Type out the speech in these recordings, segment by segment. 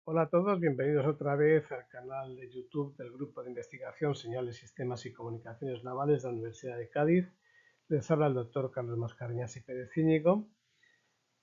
Hola a todos, bienvenidos otra vez al canal de YouTube del Grupo de Investigación Señales, Sistemas y Comunicaciones Navales de la Universidad de Cádiz. Les habla el doctor Carlos Mascareñas y Pérez Íñigo.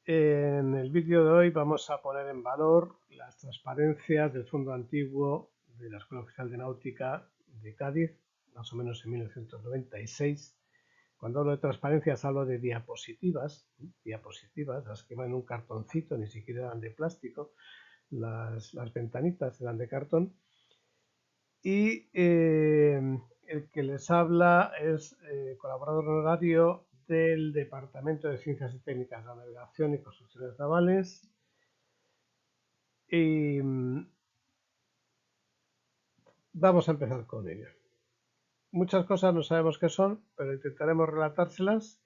En el vídeo de hoy vamos a poner en valor las transparencias del Fondo Antiguo de la Escuela Oficial de Náutica de Cádiz, más o menos en 1996. Cuando hablo de transparencias hablo de diapositivas, las que van en un cartoncito, ni siquiera eran de plástico. Las ventanitas eran de cartón y el que les habla es colaborador honorario del Departamento de Ciencias y Técnicas de la Navegación y Construcciones Navales y vamos a empezar con ello. Muchas cosas no sabemos qué son, pero intentaremos relatárselas.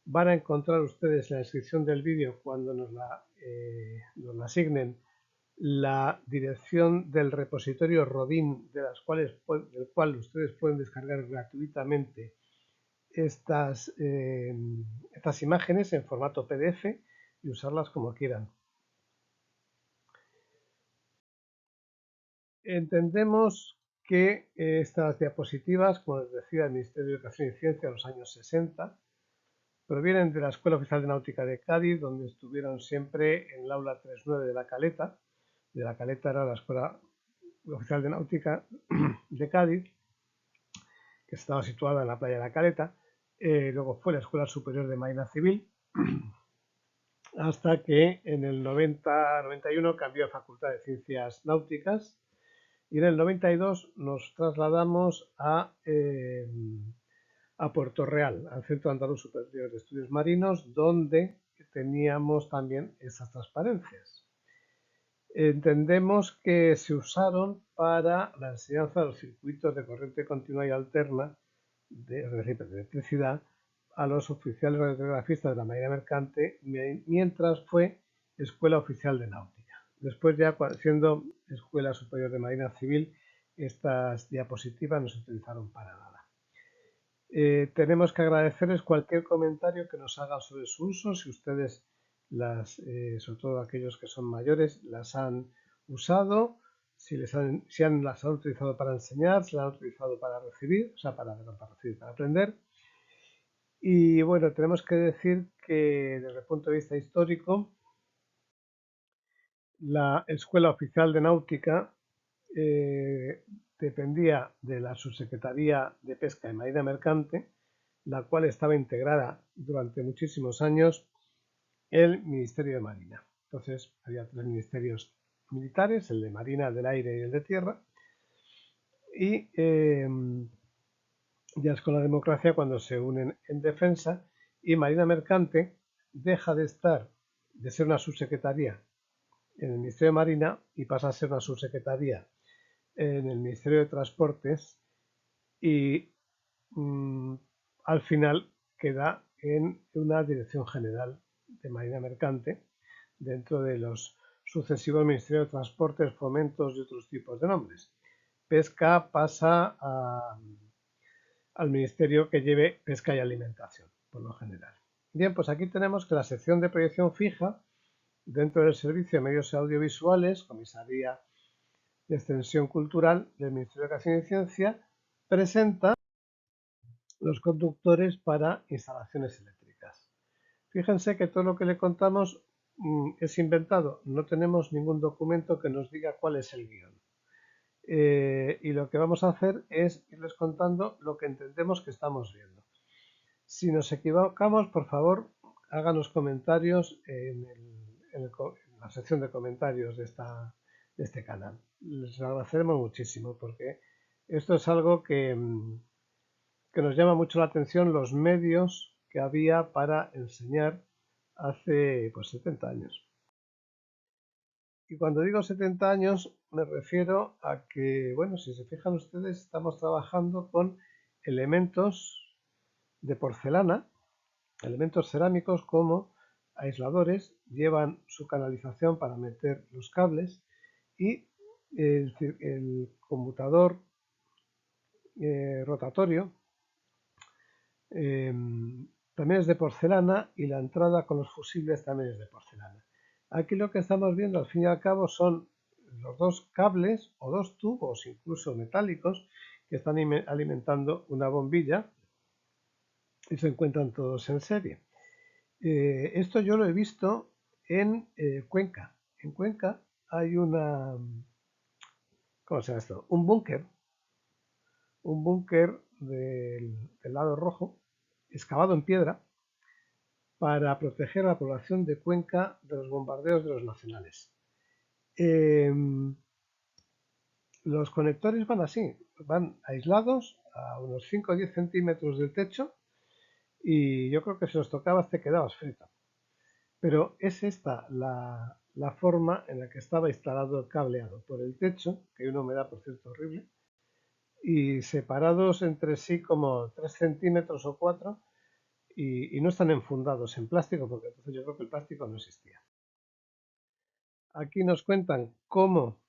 Van a encontrar ustedes en la descripción del vídeo, cuando nos la asignen, la dirección del repositorio Rodin, del cual ustedes pueden descargar gratuitamente estas imágenes en formato PDF y usarlas como quieran. Entendemos que estas diapositivas, como les decía, el Ministerio de Educación y Ciencia en los años 60, provienen de la Escuela Oficial de Náutica de Cádiz, donde estuvieron siempre en el aula 39 de La Caleta. De La Caleta era la Escuela Oficial de Náutica de Cádiz, que estaba situada en la playa de La Caleta. Luego fue la Escuela Superior de Marina Civil, hasta que en el 90-91 cambió a Facultad de Ciencias Náuticas y en el 92 nos trasladamos a Puerto Real, al Centro Andaluz Superior de Estudios Marinos, donde teníamos también esas transparencias. Entendemos que se usaron para la enseñanza de los circuitos de corriente continua y alterna, de electricidad, a los oficiales radiotelegrafistas de la Marina Mercante, mientras fue Escuela Oficial de Náutica. Después, ya siendo Escuela Superior de Marina Civil, estas diapositivas no se utilizaron para nada. Tenemos que agradecerles cualquier comentario que nos hagan sobre su uso. Si ustedes, sobre todo aquellos que son mayores, las han usado, si las han utilizado para enseñar, si las han utilizado para recibir, o sea, para aprender. Y bueno, tenemos que decir que desde el punto de vista histórico, la Escuela Oficial de Náutica dependía de la Subsecretaría de Pesca y Marina Mercante, la cual estaba integrada durante muchísimos años el Ministerio de Marina. Entonces había tres ministerios militares, el de Marina, del Aire y el de Tierra, y ya es con la democracia cuando se unen en defensa, y Marina Mercante deja de ser una subsecretaría en el Ministerio de Marina y pasa a ser una subsecretaría en el Ministerio de Transportes y al final queda en una dirección general de Marina Mercante dentro de los sucesivos Ministerios de Transportes, Fomentos y otros tipos de nombres. Pesca pasa al ministerio que lleve pesca y alimentación, por lo general. Bien, pues aquí tenemos que la sección de proyección fija dentro del Servicio de Medios Audiovisuales, Comisaría de Extensión Cultural del Ministerio de Educación y Ciencia, presenta los conductores para instalaciones eléctricas. Fíjense que todo lo que le contamos es inventado, no tenemos ningún documento que nos diga cuál es el guión. Y lo que vamos a hacer es irles contando lo que entendemos que estamos viendo. Si nos equivocamos, por favor, háganos comentarios en la sección de comentarios de este canal. Les agradeceremos muchísimo porque esto es algo que nos llama mucho la atención, los medios que había para enseñar hace 70 años. Y cuando digo 70 años me refiero a que, bueno, si se fijan ustedes, estamos trabajando con elementos de porcelana, elementos cerámicos como aisladores, llevan su canalización para meter los cables y el conmutador rotatorio también es de porcelana y la entrada con los fusibles también es de porcelana. Aquí lo que estamos viendo al fin y al cabo son los dos cables o dos tubos, incluso metálicos, que están alimentando una bombilla y se encuentran todos en serie. Esto yo lo he visto en Cuenca. En Cuenca hay una, ¿cómo se llama esto? Un búnker del lado rojo, excavado en piedra, para proteger a la población de Cuenca de los bombardeos de los nacionales. Los conectores van así, van aislados a unos 5 o 10 centímetros del techo y yo creo que si los tocabas te quedabas frito. Pero es esta la forma en la que estaba instalado el cableado, por el techo, que hay una humedad por cierto horrible, y separados entre sí como 3 centímetros o 4 y no están enfundados en plástico, porque entonces yo creo que el plástico no existía. Aquí nos cuentan cómo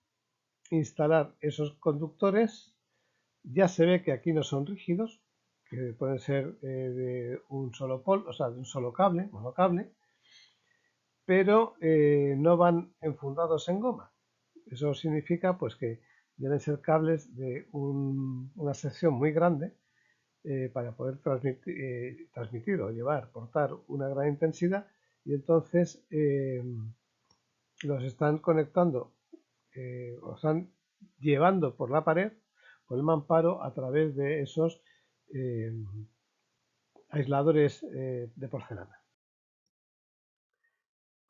instalar esos conductores. Ya se ve que aquí no son rígidos, que pueden ser de un solo polo, o sea, de un solo cable, monocable, pero no van enfundados en goma. Eso significa pues que deben ser cables de una sección muy grande para poder transmitir o llevar, portar una gran intensidad y entonces los están conectando, o están llevando por la pared, por el mamparo, a través de esos eh, aisladores de porcelana.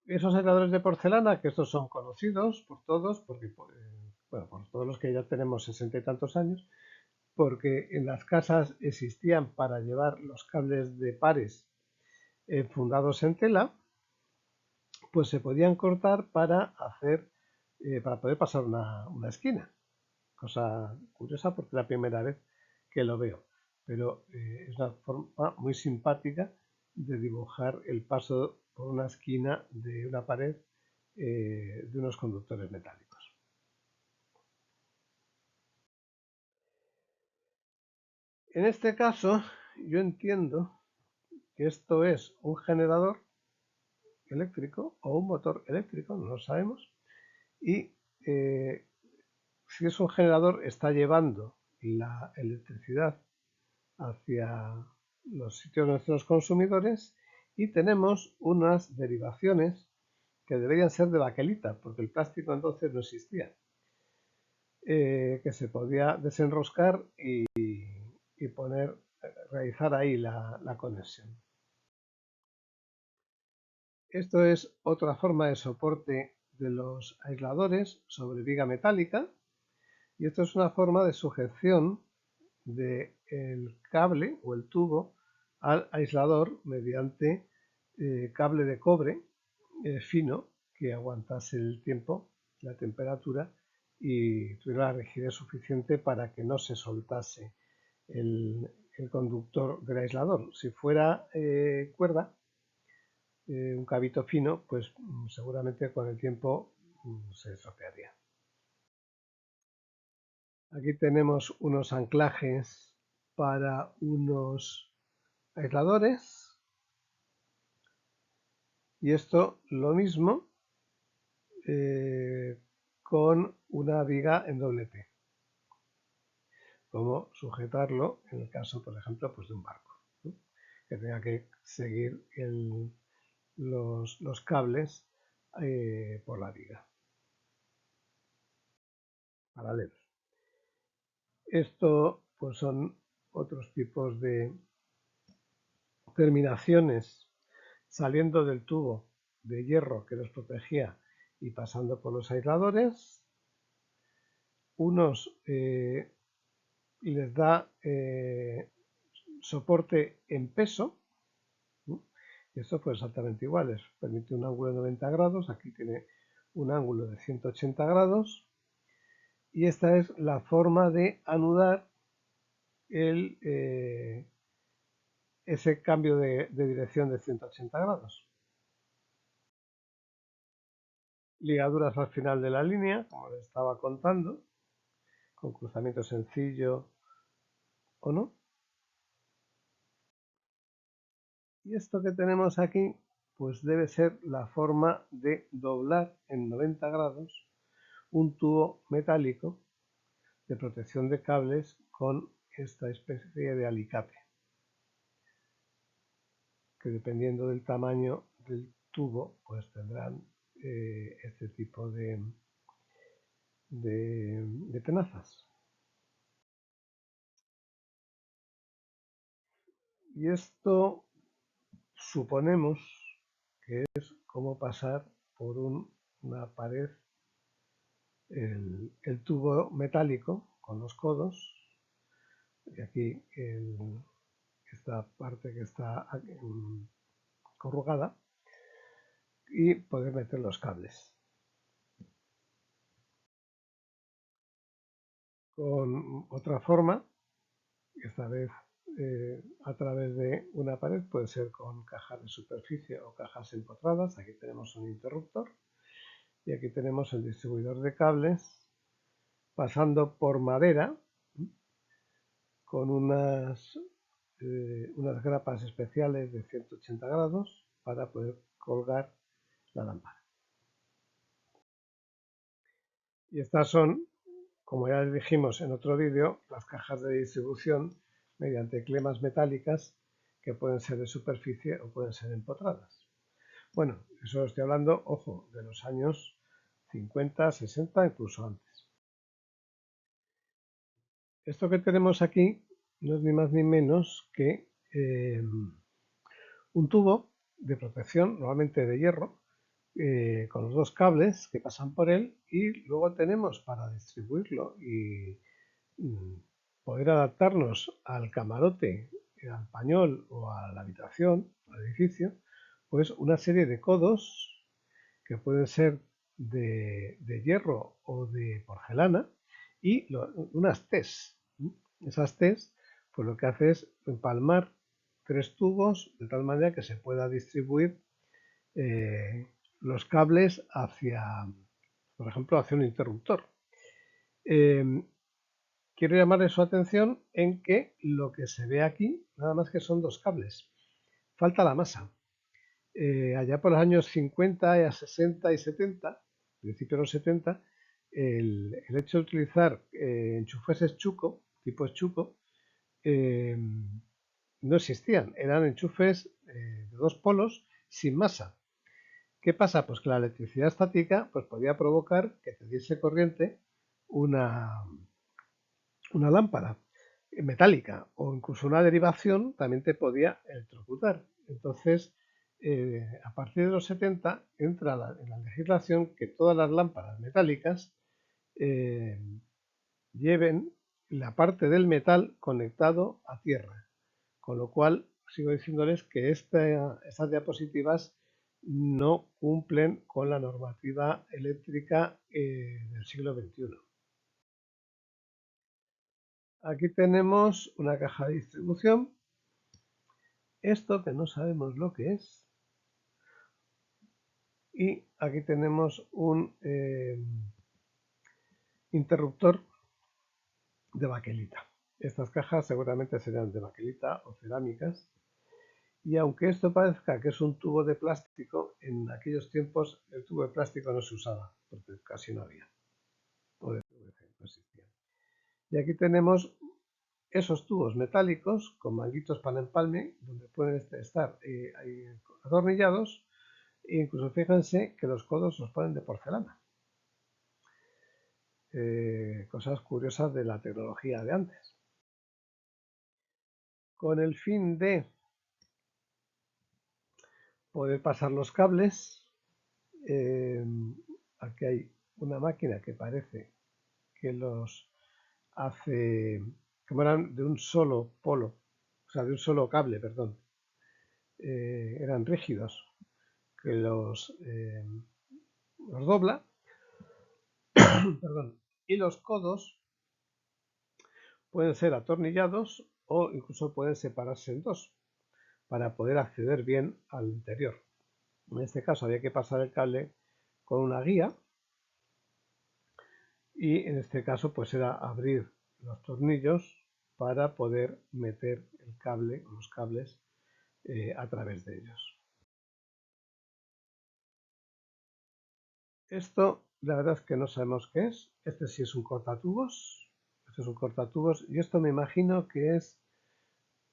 Esos aisladores de porcelana, que estos son conocidos por todos, porque bueno, por todos los que ya tenemos 60 y tantos años, porque en las casas existían para llevar los cables de pares fundados en tela, pues se podían cortar para para poder pasar una esquina. Cosa curiosa porque es la primera vez que lo veo, pero es una forma muy simpática de dibujar el paso por una esquina de una pared de unos conductores metálicos. En este caso, yo entiendo que esto es un generador eléctrico o un motor eléctrico, no lo sabemos, y si es un generador está llevando la electricidad hacia los sitios de nuestros consumidores y tenemos unas derivaciones que deberían ser de baquelita, porque el plástico entonces no existía, que se podía desenroscar y realizar ahí la conexión. Esto es otra forma de soporte de los aisladores sobre viga metálica y esto es una forma de sujeción del cable o el tubo al aislador mediante cable de cobre fino que aguantase el tiempo, la temperatura y tuviera la rigidez suficiente para que no se soltase el conductor del aislador. Si fuera cuerda, un cabito fino, pues seguramente con el tiempo se estropearía. Aquí tenemos unos anclajes para unos aisladores y esto lo mismo con una viga en doble T. Como sujetarlo en el caso, por ejemplo, pues de un barco, ¿no? Que tenga que seguir los cables por la viga, paralelos. Esto pues son otros tipos de terminaciones saliendo del tubo de hierro que los protegía y pasando por los aisladores. Unos les da soporte en peso, y esto pues exactamente igual, permite un ángulo de 90 grados, aquí tiene un ángulo de 180 grados, y esta es la forma de anudar ese cambio de dirección de 180 grados. Ligaduras al final de la línea, como les estaba contando, con cruzamiento sencillo o no. Y esto que tenemos aquí, pues debe ser la forma de doblar en 90 grados un tubo metálico de protección de cables con esta especie de alicate, que dependiendo del tamaño del tubo pues tendrán este tipo de tenazas. Y esto suponemos que es como pasar por una pared el tubo metálico con los codos, y aquí esta parte que está corrugada, y poder meter los cables. Con otra forma, esta vez a través de una pared, puede ser con cajas de superficie o cajas empotradas. Aquí tenemos un interruptor y aquí tenemos el distribuidor de cables pasando por madera con unas grapas especiales de 180 grados para poder colgar la lámpara. Y estas son, como ya les dijimos en otro vídeo, las cajas de distribución mediante clemas metálicas que pueden ser de superficie o pueden ser empotradas. Bueno, eso estoy hablando, ojo, de los años 50, 60, incluso antes. Esto que tenemos aquí no es ni más ni menos que un tubo de protección, normalmente de hierro, con los dos cables que pasan por él, y luego tenemos para distribuirlo y poder adaptarnos al camarote, al pañol o a la habitación, al edificio, pues una serie de codos que pueden ser de hierro o de porcelana y unas T's. Esas T's, pues lo que hace es empalmar tres tubos de tal manera que se pueda distribuir los cables hacia, por ejemplo, hacia un interruptor. Quiero llamarle su atención en que lo que se ve aquí, nada más que son dos cables. Falta la masa. Allá por los años 50, 60 y 70, principios de los 70, el hecho de utilizar enchufes echuco, tipo echuco, no existían. Eran enchufes de dos polos sin masa. ¿Qué pasa? Pues que la electricidad estática pues podía provocar que te diese corriente una lámpara metálica o incluso una derivación también te podía electrocutar. Entonces, a partir de los 70 entra en la legislación que todas las lámparas metálicas lleven la parte del metal conectado a tierra. Con lo cual, sigo diciéndoles que estas diapositivas no cumplen con la normativa eléctrica del siglo XXI. Aquí tenemos una caja de distribución. Esto que no sabemos lo que es. Y aquí tenemos un interruptor de baquelita. Estas cajas seguramente serán de baquelita o cerámicas. Y aunque esto parezca que es un tubo de plástico, en aquellos tiempos el tubo de plástico no se usaba, porque casi no había. O de PVC no existía. Y aquí tenemos esos tubos metálicos con manguitos para empalme, donde pueden estar atornillados, e incluso fíjense que los codos los ponen de porcelana. Cosas curiosas de la tecnología de antes. Con el fin de poder pasar los cables, aquí hay una máquina que parece que los hace, como eran de un solo polo, o sea, de un solo cable, perdón, eran rígidos, que los dobla, perdón, y los codos pueden ser atornillados o incluso pueden separarse en dos para poder acceder bien al interior. En este caso había que pasar el cable con una guía y en este caso pues era abrir los tornillos para poder meter el cable o los cables a través de ellos. Esto la verdad es que no sabemos qué es. Este sí es un cortatubos. Este es un cortatubos y esto me imagino que es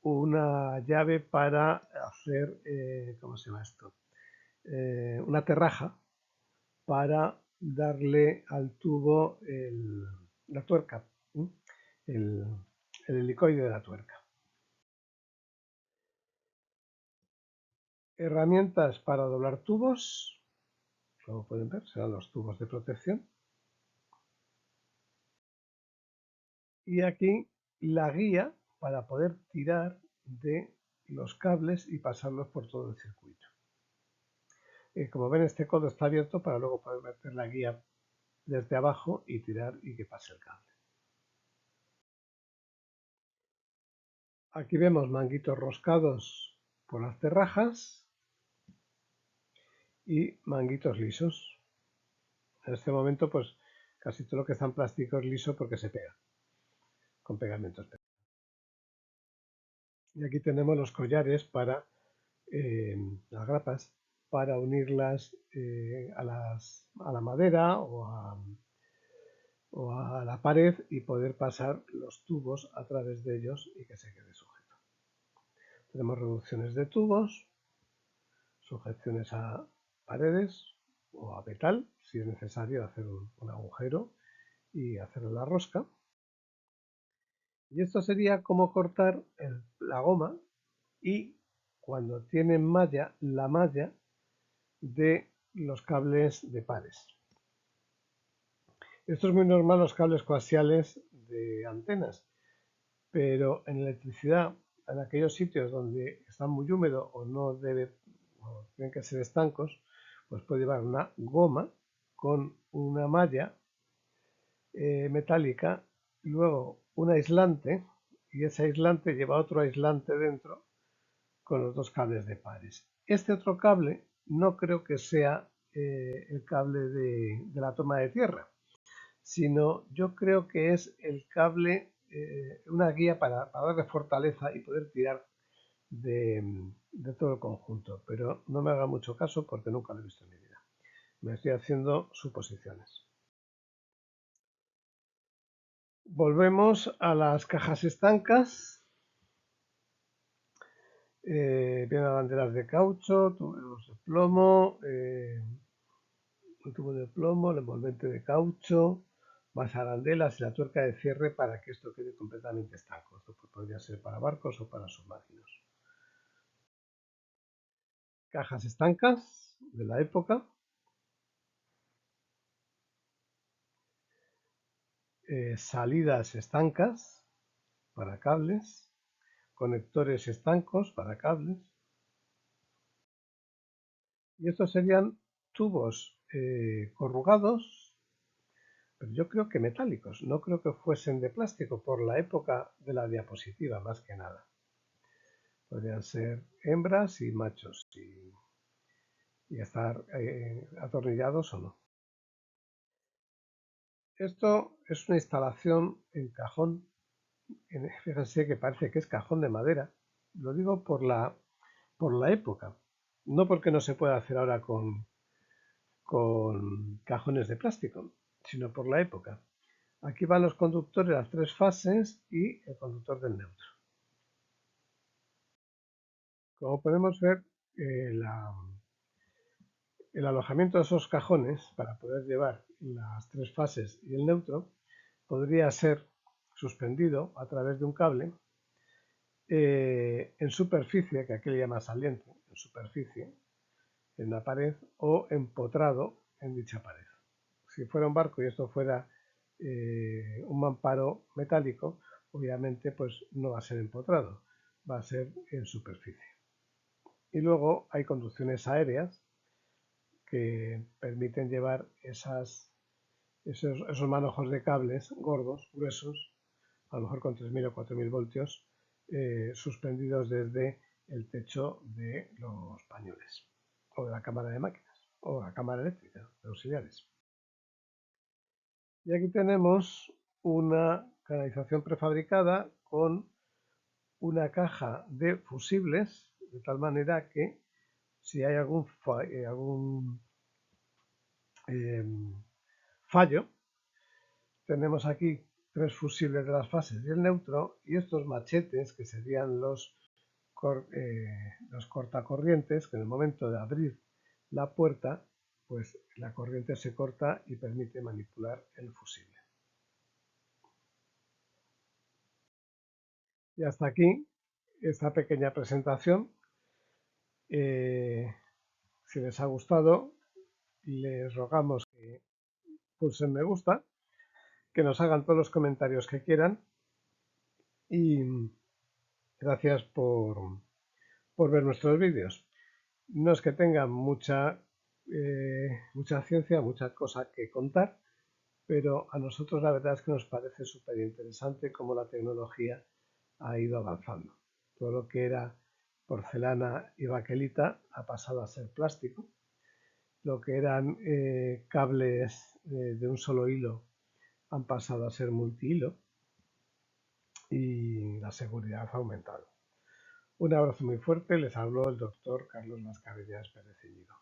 una llave para hacer, ¿cómo se llama esto? Una terraja para darle al tubo la tuerca, ¿sí? el, el helicoide de la tuerca. Herramientas para doblar tubos, como pueden ver, serán los tubos de protección. Y aquí la guía para poder tirar de los cables y pasarlos por todo el circuito. Como ven, este codo está abierto para luego poder meter la guía desde abajo y tirar y que pase el cable. Aquí vemos manguitos roscados por las terrajas y manguitos lisos. En este momento, pues casi todo lo que está en plástico es liso porque se pega con pegamentos. Y aquí tenemos los collares para las grapas para unirlas a la madera o a la pared y poder pasar los tubos a través de ellos y que se quede sujeto. Tenemos reducciones de tubos, sujeciones a paredes o a metal, si es necesario hacer un agujero y hacer la rosca. Y esto sería como cortar la goma y cuando tienen malla, la malla de los cables de pares. Esto es muy normal en los cables coaxiales de antenas, pero en electricidad, en aquellos sitios donde está muy húmedo o no debe, o tienen que ser estancos, pues puede llevar una goma con una malla metálica, luego un aislante, y ese aislante lleva otro aislante dentro con los dos cables de pares. Este otro cable no creo que sea el cable de la toma de tierra, sino yo creo que es el cable, una guía para darle fortaleza y poder tirar de todo el conjunto, pero no me haga mucho caso porque nunca lo he visto en mi vida. Me estoy haciendo suposiciones. Volvemos a las cajas estancas. Vienen banderas de caucho, tubos de plomo, un tubo de plomo, el envolvente de caucho, más arandelas y la tuerca de cierre para que esto quede completamente estanco. Esto podría ser para barcos o para submarinos. Cajas estancas de la época. Salidas estancas para cables. Conectores estancos para cables. Y estos serían tubos corrugados, pero yo creo que metálicos. No creo que fuesen de plástico por la época de la diapositiva, más que nada. Podrían ser hembras y machos y estar atornillados o no. Esto es una instalación en cajón. Fíjense que parece que es cajón de madera. Lo digo por la época. No porque no se pueda hacer ahora con cajones de plástico, sino por la época. Aquí van los conductores, las tres fases y el conductor del neutro. Como podemos ver, el alojamiento de esos cajones para poder llevar las tres fases y el neutro podría ser suspendido a través de un cable en superficie, que aquí le llama saliente, en superficie, en la pared o empotrado en dicha pared. Si fuera un barco y esto fuera un mamparo metálico, obviamente pues no va a ser empotrado, va a ser en superficie. Y luego hay conducciones aéreas que permiten llevar esos manojos de cables gordos, gruesos, a lo mejor con 3000 o 4000 voltios, suspendidos desde el techo de los pañoles o de la cámara de máquinas o la cámara eléctrica de auxiliares. Y aquí tenemos una canalización prefabricada con una caja de fusibles, de tal manera que si hay algún fallo. Tenemos aquí 3 fusibles de las fases y el neutro, y estos machetes, que serían los cortacorrientes, que en el momento de abrir la puerta, pues la corriente se corta y permite manipular el fusible. Y hasta aquí esta pequeña presentación. Si les ha gustado, les rogamos que pulsen me gusta, que nos hagan todos los comentarios que quieran y gracias por ver nuestros vídeos. No es que tengan mucha ciencia, mucha cosa que contar, pero a nosotros la verdad es que nos parece súper interesante cómo la tecnología ha ido avanzando. Todo lo que era porcelana y baquelita ha pasado a ser plástico. Lo que eran cables de un solo hilo han pasado a ser multihilo y la seguridad ha aumentado. Un abrazo muy fuerte, les habló el doctor Carlos Mascareñas Pérez Íñigo.